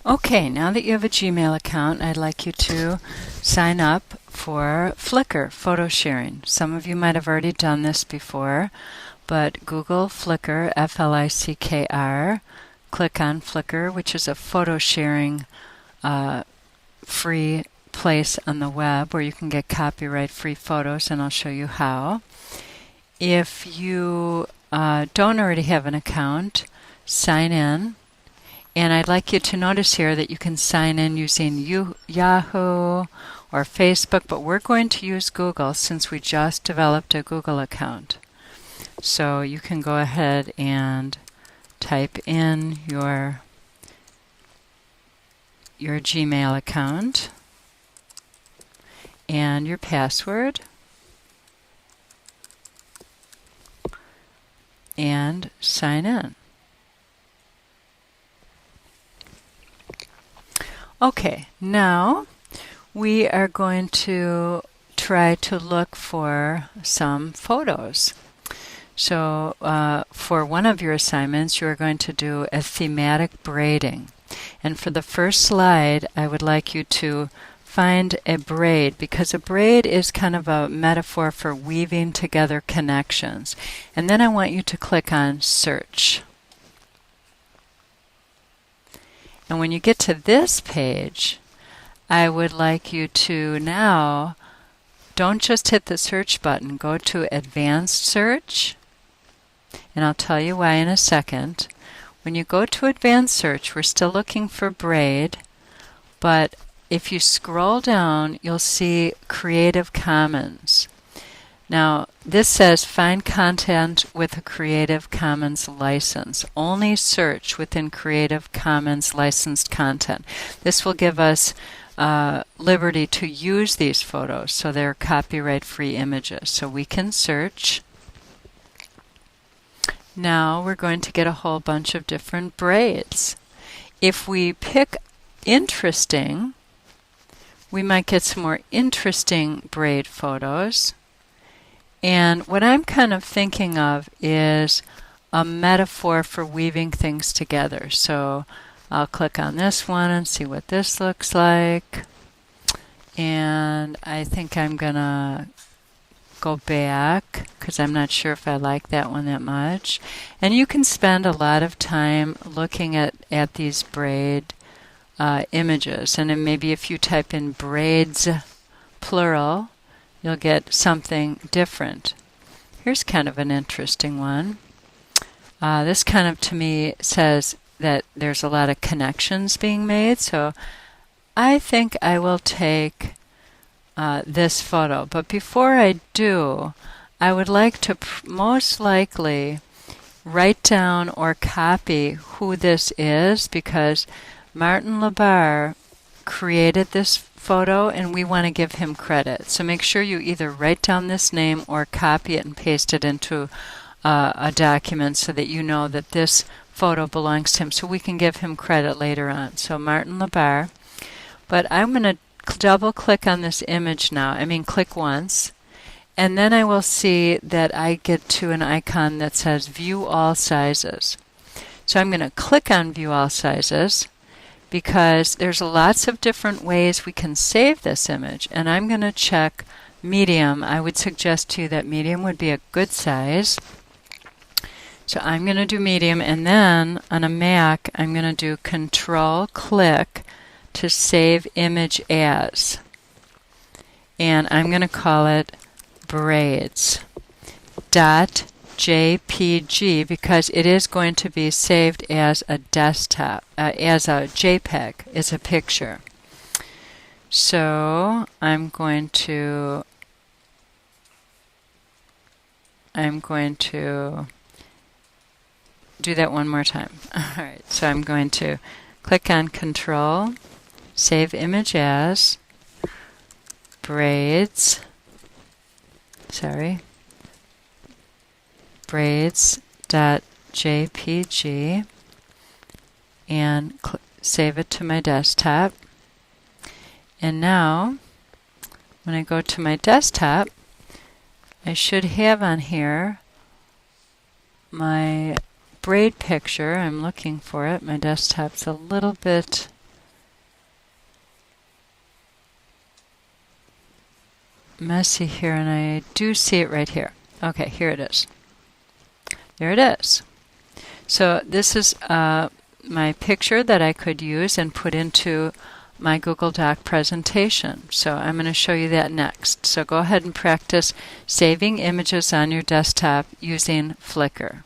Okay, now that you have a Gmail account, I'd like you to sign up for Flickr photo sharing. Some of you might have already done this before, but Google Flickr, F-L-I-C-K-R, click on Flickr, which is a photo sharing free place on the web where you can get copyright-free photos, and I'll show you how. If you don't already have an account, sign in. And I'd like you to notice here that you can sign in using Yahoo or Facebook, but we're going to use Google since we just developed a Google account. So you can go ahead and type in your Gmail account and your password and sign in. Okay, now we are going to try to look for some photos. So for one of your assignments, you are going to do a thematic braiding. And for the first slide, I would like you to find a braid, because a braid is kind of a metaphor for weaving together connections. And then I want you to click on Search. And when you get to this page, I would like you to now, don't just hit the search button, go to Advanced Search, and I'll tell you why in a second. When you go to Advanced Search, we're still looking for braid, but if you scroll down, you'll see Creative Commons. Now, this says find content with a Creative Commons license. Only search within Creative Commons licensed content. This will give us liberty to use these photos, so they're copyright-free images. So we can search. Now we're going to get a whole bunch of different braids. If we pick interesting, we might get some more interesting braid photos. And what I'm kind of thinking of is a metaphor for weaving things together. So I'll click on this one and see what this looks like. And I think I'm going to go back because I'm not sure if I like that one that much. And you can spend a lot of time looking at these braid images. And then maybe if you type in braids, plural, you'll get something different. Here's kind of an interesting one. This kind of, to me, says that there's a lot of connections being made. So I think I will take this photo. But before I do, I would like to most likely write down or copy who this is, because Martin LaBarre created this photo and we want to give him credit. So make sure you either write down this name or copy it and paste it into a document so that you know that this photo belongs to him, so we can give him credit later on. So Martin LaBarre. But I'm going to double click on this image now. Click once. And then I will see that I get to an icon that says View All Sizes. So I'm going to click on View All Sizes, because there's lots of different ways we can save this image. And I'm going to check medium. I would suggest to you that medium would be a good size. So I'm going to do medium, and then on a Mac, I'm going to do Control-click to save image as. And I'm going to call it braids.jpg, because it is going to be saved as a desktop, as a JPEG, as a picture. So I'm going to do that one more time. All right, so I'm going to click on Control, Save Image As, braids.jpg, and save it to my desktop. And now, when I go to my desktop, I should have on here my braid picture. I'm looking for it. My desktop's a little bit messy here, and I do see it right here. Okay, here it is. There it is. So this is my picture that I could use and put into my Google Doc presentation. So I'm going to show you that next. So go ahead and practice saving images on your desktop using Flickr.